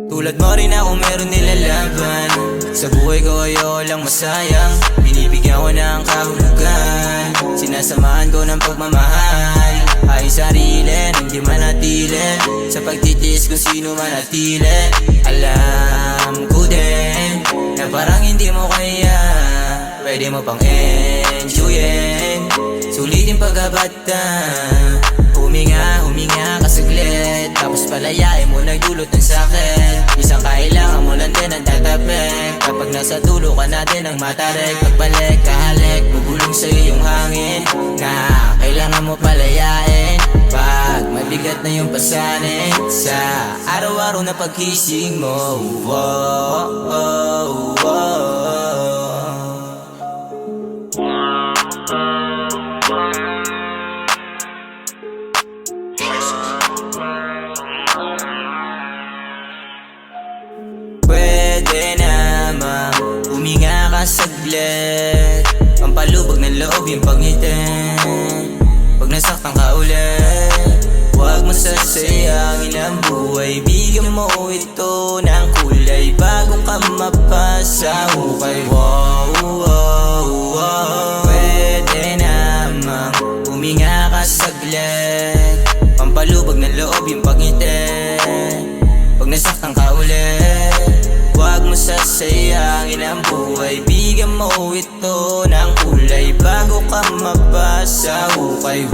Tulad mo rin ako meron nilalaban. Sa buhay ko ayoko lang masayang. Binibigyan ko ng kahulugan. Sinasamahan ko ng pagmamahal. Ay sarili nang di manatili. Sa pagtitiis kung sino manatili. Alam ko din na parang hindi mo kaya. Pwede mo pang enjoyin. Sulitin pagkabata. Huminga ka saglit. Tapos palayain mo nagdulot ng sakit. Isang kailangan mo lang din ang tatapik. Kapag nasa dulo ka na din ang matarik. Pagbalik kahalik, bubulong sa'yo yung hangin na kailangan mo palayain. Pag mabigat na yung pasanin sa araw-araw na pagkising mo. Pwede namang huminga ka saglit. Pampalubog ng loob yung pangitin. Pag nasaktan ka ulit, huwag mo sasayangin ang buhay. Bigyan mo ito ng kulay bago ka mapasa hukay. Pwede namang huminga ka saglit. Pampalubog ng loob yung pangitin. Pag nasaktan ka ulit, huwag mo sasayangin ang buhay. Bigyan mo ito ng kulay bago ka mapasa hukay.